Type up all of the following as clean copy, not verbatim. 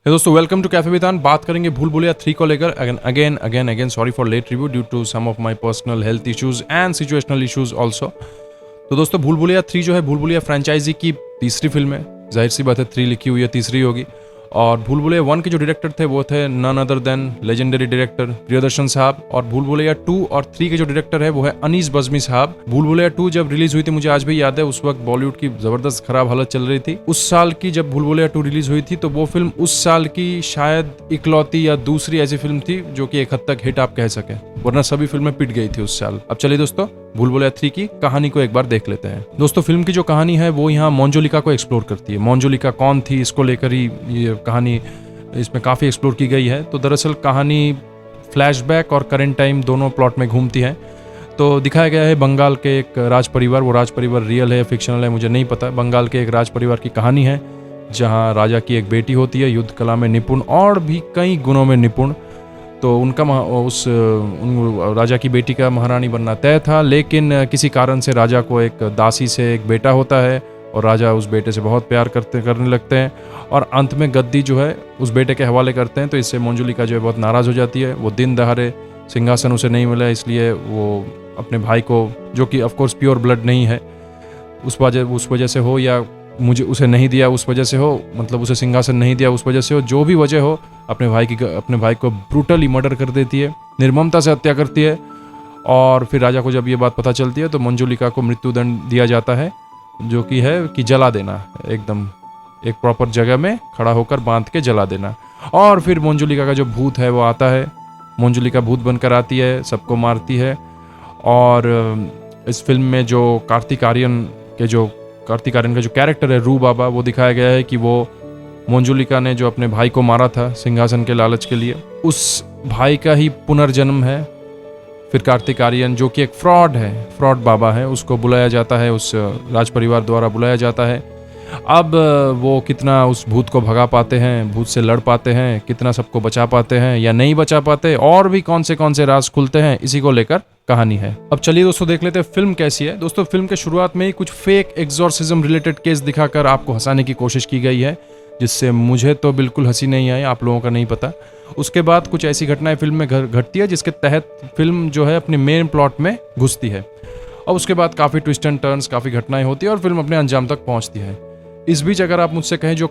दोस्तों welcome to cafe वितान। बात करेंगे भूल भुलैया 3 को लेकर। Again sorry for late review due to some of my personal health issues and situational issues also. तो दोस्तों भूल भुलैया 3 जो है भूल भुलैया फ्रेंचाइजी की तीसरी फिल्म है। जाहिर सी बात है 3 लिखी हुई है, तीसरी होगी। और भूल भुलैया 1 के जो डायरेक्टर थे वो थे none other than legendary director Priyadarshan साहब। और भूल भुलैया 2 और 3 के जो डायरेक्टर है वो है अनीस बज़्मी साहब। भूल भुलैया 2 जब रिलीज हुई थी, मुझे आज भी याद है, उस वक्त बॉलीवुड की जबरदस्त खराब हालत चल रही थी। उस साल की जब भूल भुलैया 2 रिलीज हुई थी तो वो फिल्म उस साल की शायद इकलौती या दूसरी ऐसी फिल्म थी जो कि एक हद तक हिट आप कह सके, वरना सभी फिल्में पिट गई थी उस साल। अब चलिए दोस्तों भूल भुलैया 3 की कहानी को एक बार देख लेते हैं। दोस्तों फिल्म की जो कहानी है वो यहाँ मोंजुलिका को एक्सप्लोर करती है। मोंजुलिका कौन थी, इसको लेकर ही ये कहानी इसमें काफ़ी एक्सप्लोर की गई है। तो दरअसल कहानी फ्लैशबैक और करंट टाइम दोनों प्लॉट में घूमती है। तो दिखाया गया है बंगाल के एक राज परिवार, वो राज परिवार रियल है फिक्शनल है मुझे नहीं पता। बंगाल के एक राज परिवार की कहानी है जहाँ राजा की एक बेटी होती है, युद्ध कला में निपुण और भी कई गुणों में निपुण। तो उनका उन राजा की बेटी का महारानी बनना तय था, लेकिन किसी कारण से राजा को एक दासी से एक बेटा होता है और राजा उस बेटे से बहुत प्यार करने लगते हैं और अंत में गद्दी जो है उस बेटे के हवाले करते हैं। तो इससे मोंजुलिका जो है बहुत नाराज़ हो जाती है। वो दिन दहाड़े सिंहासन उसे नहीं मिला, इसलिए वो अपने भाई को, जो कि ऑफकोर्स प्योर ब्लड नहीं है, उस वजह से हो या मुझे उसे नहीं दिया उस वजह से हो, मतलब उसे सिंहासन नहीं दिया उस वजह से हो, जो भी वजह हो, अपने भाई को ब्रूटली मर्डर कर देती है, निर्ममता से हत्या करती है। और फिर राजा को जब ये बात पता चलती है तो मोंजुलिका को मृत्युदंड दिया जाता है, जो कि है कि जला देना, एकदम एक प्रॉपर जगह में खड़ा होकर बांध के जला देना। और फिर मोंजुलिका का जो भूत है वो आता है, मोंजुलिका भूत बनकर आती है, सबको मारती है। और इस फिल्म में जो कार्तिक आर्यन का जो कैरेक्टर है रू बाबा, वो दिखाया गया है कि वो मोंजुलिका ने जो अपने भाई को मारा था सिंहासन के लालच के लिए, उस भाई का ही पुनर्जन्म है। फिर कार्तिक आर्यन जो कि एक फ्रॉड बाबा है, उसको बुलाया जाता है, उस राज परिवार द्वारा बुलाया जाता है। अब वो कितना उस भूत को भगा पाते हैं, भूत से लड़ पाते हैं, कितना सबको बचा पाते हैं या नहीं बचा पाते, और भी कौन से राज खुलते हैं, इसी को लेकर कहानी है। अब चलिए दोस्तों देख लेते हैं फिल्म कैसी है। दोस्तों फिल्म के शुरुआत में ही कुछ फेक एग्जॉर्सिज्म रिलेटेड केस दिखाकर आपको हंसाने की कोशिश की गई है, जिससे मुझे तो बिल्कुल हंसी नहीं आई, आप लोगों का नहीं पता। उसके बाद कुछ ऐसी घटनाएं फिल्म में घटती है जिसके तहत फिल्म जो है अपने मेन प्लॉट में घुसती है, और उसके बाद काफ़ी ट्विस्ट एंड टर्न्स, काफ़ी घटनाएं होती है और फिल्म अपने अंजाम तक पहुंचती है। इस बीच अगर आप मुझसे कहें जो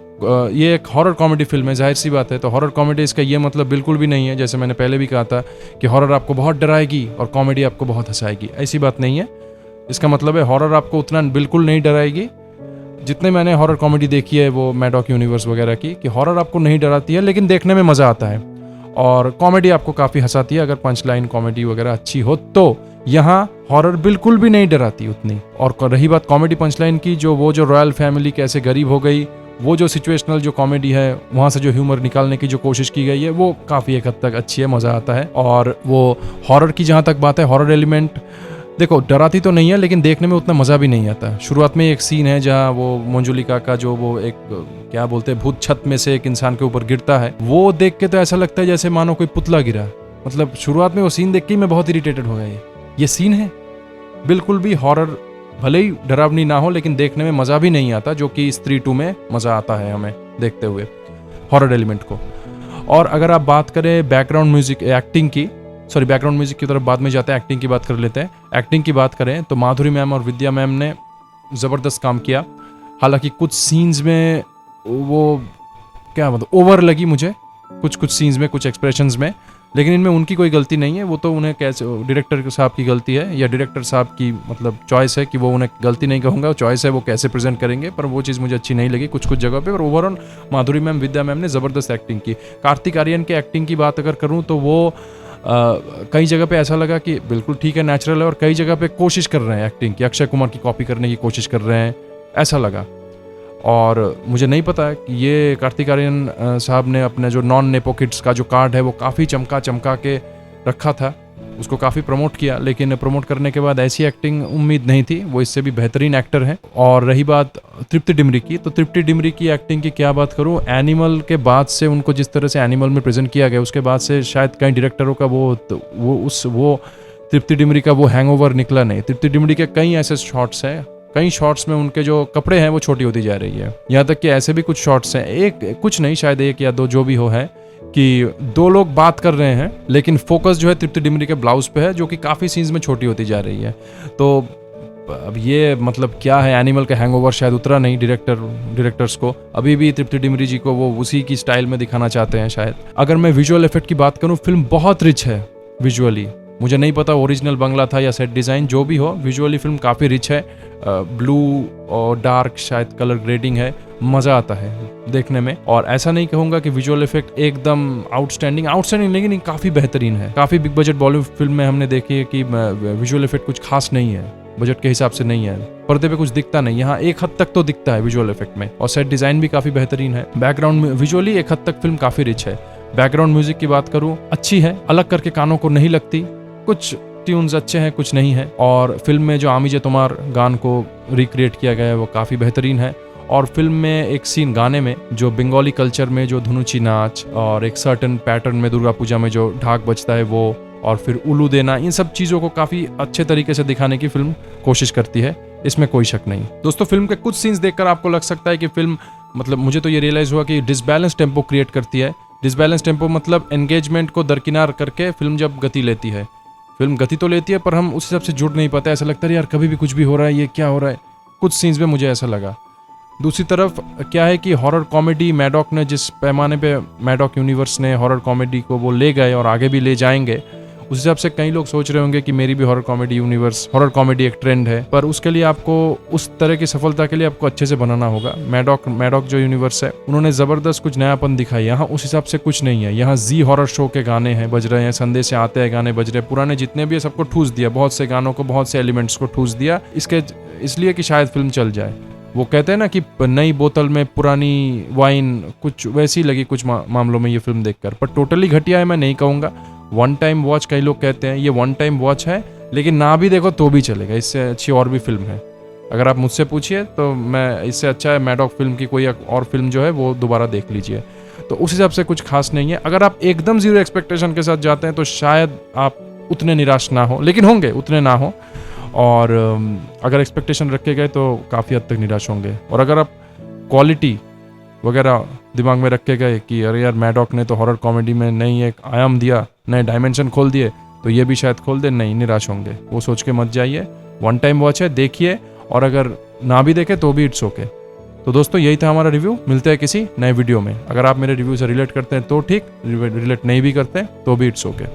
ये एक हॉरर कॉमेडी फिल्म है, जाहिर सी बात है, तो हॉरर कॉमेडी इसका ये मतलब बिल्कुल भी नहीं है, जैसे मैंने पहले भी कहा था कि हॉरर आपको बहुत डराएगी और कॉमेडी आपको बहुत हंसाएगी। ऐसी बात नहीं है। इसका मतलब है हॉरर आपको उतना बिल्कुल नहीं डराएगी। जितने मैंने हॉरर कॉमेडी देखी है वो मैडॉक यूनिवर्स वगैरह की, कि हॉरर आपको नहीं डराती है लेकिन देखने में मज़ा आता है, और कॉमेडी आपको काफ़ी हंसाती है अगर पंच लाइन कॉमेडी वगैरह अच्छी हो। तो यहाँ हॉरर बिल्कुल भी नहीं डराती उतनी। और रही बात कॉमेडी पंच लाइन की, जो रॉयल फैमिली कैसे गरीब हो गई, वो जो सिचुएशनल जो कॉमेडी है, वहाँ से जो ह्यूमर निकालने की जो कोशिश की गई है, वो काफ़ी एक हद तक अच्छी है, मज़ा आता है। और वो हॉरर की जहाँ तक बात है, हॉरर एलिमेंट देखो डराती तो नहीं है लेकिन देखने में उतना मज़ा भी नहीं आता। शुरुआत में एक सीन है जहाँ वो मोंजुलिका का जो वो एक क्या बोलते हैं भूत छत में से एक इंसान के ऊपर गिरता है, वो देख के तो ऐसा लगता है जैसे मानो कोई पुतला गिरा। मतलब शुरुआत में वो सीन देख के मैं बहुत इरिटेटेड हो गया। ये सीन है बिल्कुल भी हॉरर, भले ही डरावनी ना हो लेकिन देखने में मज़ा भी नहीं आता, जो कि स्त्री 2 में मज़ा आता है हमें देखते हुए हॉरर एलिमेंट को। और अगर आप बात करें बैकग्राउंड म्यूजिक एक्टिंग की, बैकग्राउंड म्यूजिक की तरफ बाद में जाते हैं, एक्टिंग की बात कर लेते हैं। एक्टिंग की बात करें तो माधुरी मैम और विद्या मैम ने ज़बरदस्त काम किया। हालांकि कुछ सीन्स में वो क्या मतलब ओवर लगी मुझे, कुछ सीन्स में, कुछ एक्सप्रेशंस में, लेकिन इनमें उनकी कोई गलती नहीं है। वो तो उन्हें कैसे डायरेक्टर साहब की गलती है या डायरेक्टर साहब की मतलब चॉइस है, कि वो उन्हें गलती नहीं कहूँगा, चॉइस है वो कैसे प्रेजेंट करेंगे, पर वो चीज़ मुझे अच्छी नहीं लगी कुछ जगह पे। पर ओवरऑल माधुरी मैम, विद्या मैम ने ज़बरदस्त एक्टिंग की। कार्तिक आर्यन के एक्टिंग की बात अगर करूँ तो वो कई जगह पे ऐसा लगा कि बिल्कुल ठीक है, नेचुरल है, और कई जगह पे कोशिश कर रहे हैं एक्टिंग की, अक्षय कुमार की कॉपी करने की कोशिश कर रहे हैं, ऐसा लगा। और मुझे नहीं पता है कि ये कार्तिक आर्यन साहब ने अपने जो नॉन नेपो किड्स का जो कार्ड है वो काफ़ी चमका के रखा था, उसको काफ़ी प्रमोट किया, लेकिन प्रमोट करने के बाद ऐसी एक्टिंग उम्मीद नहीं थी। वो इससे भी बेहतरीन एक्टर हैं। और रही बात तृप्ति डिमरी की, तो तृप्ति डिमरी की एक्टिंग की क्या बात करूं, एनिमल के बाद से उनको जिस तरह से एनिमल में प्रेजेंट किया गया, उसके बाद से शायद कई डायरेक्टरों का वो तृप्ति डिमरी का वो हैंगओवर निकला नहीं। तृप्ति डिमरी के कई ऐसे शॉट्स हैं, कई शॉट्स में उनके जो कपड़े हैं वो छोटी होती जा रही है। यहाँ तक कि ऐसे भी कुछ शॉट्स हैं, एक कुछ नहीं शायद एक या दो जो भी हो है, कि दो लोग बात कर रहे हैं लेकिन फोकस जो है तृप्ति डिमरी के ब्लाउज पे है, जो कि काफ़ी सीन्स में छोटी होती जा रही है। तो अब ये मतलब क्या है, एनिमल का हैंगओवर शायद उतरा नहीं डायरेक्टर्स को, अभी भी तृप्ति डिमरी जी को वो उसी की स्टाइल में दिखाना चाहते हैं शायद। अगर मैं विजुअल इफेक्ट की बात करूँ, फिल्म बहुत रिच है विजुअली। मुझे नहीं पता ओरिजिनल बंगला था या सेट डिज़ाइन, जो भी हो विजुअली फिल्म काफ़ी रिच है। ब्लू और डार्क शायद कलर ग्रेडिंग है, मज़ा आता है देखने में। और ऐसा नहीं कहूँगा कि विजुअल इफेक्ट एकदम आउटस्टैंडिंग लेकिन काफ़ी बेहतरीन है। काफ़ी बिग बजट बॉलीवुड फिल्म में हमने देखी है कि विजुअल इफेक्ट कुछ खास नहीं है, बजट के हिसाब से नहीं है, पर्दे पे कुछ दिखता नहीं। यहाँ एक हद तक तो दिखता है विजुअल इफेक्ट में, और सेट डिज़ाइन भी काफ़ी बेहतरीन है। बैकग्राउंड विजुअली एक हद तक फिल्म काफ़ी रिच है। बैकग्राउंड म्यूजिक की बात करूँ, अच्छी है, अलग करके कानों को नहीं लगती। कुछ ट्यून्स अच्छे हैं, कुछ नहीं है। और फिल्म में जो आमिजे तुम्हार गान को रिक्रिएट किया गया है वो काफ़ी बेहतरीन है। और फिल्म में एक सीन गाने में जो बंगाली कल्चर में जो धुनुची नाच और एक सर्टन पैटर्न में दुर्गा पूजा में जो ढाक बजता है वो, और फिर उल्लू देना, इन सब चीज़ों को काफ़ी अच्छे तरीके से दिखाने की फिल्म कोशिश करती है, इसमें कोई शक नहीं। दोस्तों फिल्म के कुछ सीन्स देखकर आपको लग सकता है कि फिल्म, मतलब मुझे तो ये रियलाइज़ हुआ कि डिसबैलेंस टेम्पो क्रिएट करती है। डिसबैलेंस टेम्पो मतलब एंगेजमेंट को दरकिनार करके फिल्म जब गति लेती है, फिल्म गति तो लेती है पर हम उस हिसाब से जुड़ नहीं पाते, ऐसा लगता है यार कभी भी कुछ भी हो रहा है, ये क्या हो रहा है। कुछ सीन्स में मुझे ऐसा लगा। दूसरी तरफ क्या है कि हॉरर कॉमेडी मैडॉक ने जिस पैमाने पे मैडॉक यूनिवर्स ने हॉरर कॉमेडी को वो ले गए और आगे भी ले जाएंगे, उस हिसाब से कई लोग सोच रहे होंगे कि मेरी भी हॉरर कॉमेडी एक ट्रेंड है, पर उसके लिए आपको उस तरह की सफलता के लिए आपको अच्छे से बनाना होगा। मैडॉक जो यूनिवर्स है, उन्होंने जबरदस्त कुछ नयापन दिखाई। यहाँ उस हिसाब से कुछ नहीं है। यहाँ जी हॉरर शो के गाने हैं बज रहे हैं, संदेश से आते हैं गाने बज रहे हैं, पुराने जितने भी है सबको ठूस दिया, बहुत से गानों को, बहुत से एलिमेंट्स को ठूस दिया इसलिए कि शायद फिल्म चल जाए। वो कहते हैं ना कि नई बोतल में पुरानी वाइन, कुछ वैसी लगी कुछ मामलों में ये फिल्म देखकर। पर टोटली घटिया है मैं नहीं कहूँगा। वन टाइम वॉच कई लोग कहते हैं, ये वन टाइम वॉच है, लेकिन ना भी देखो तो भी चलेगा, इससे अच्छी और भी फिल्म है। अगर आप मुझसे पूछिए तो मैं, इससे अच्छा है मैडॉक फिल्म की कोई और फिल्म जो है वो दोबारा देख लीजिए। तो उस हिसाब से कुछ खास नहीं है। अगर आप एकदम जीरो एक्सपेक्टेशन के साथ जाते हैं तो शायद आप उतने निराश ना हो, लेकिन होंगे उतने ना हो। और अगर एक्सपेक्टेशन रखे गए तो काफ़ी हद तक निराश होंगे। और अगर आप क्वालिटी वगैरह दिमाग में रखे गए कि अरे यार मैडॉक ने तो हॉरर कॉमेडी में नई एक आयाम दिया, नए डायमेंशन खोल दिए, तो ये भी शायद खोल दे, नहीं, निराश होंगे। वो सोच के मत जाइए, वन टाइम वॉच है, देखिए, और अगर ना भी देखे तो भी इट्स ओके। तो दोस्तों यही था हमारा रिव्यू। मिलते हैं किसी नए वीडियो में। अगर आप मेरे रिव्यू से रिलेट करते हैं तो ठीक, रिलेट नहीं भी करते हैं तो भी इट्स ओके।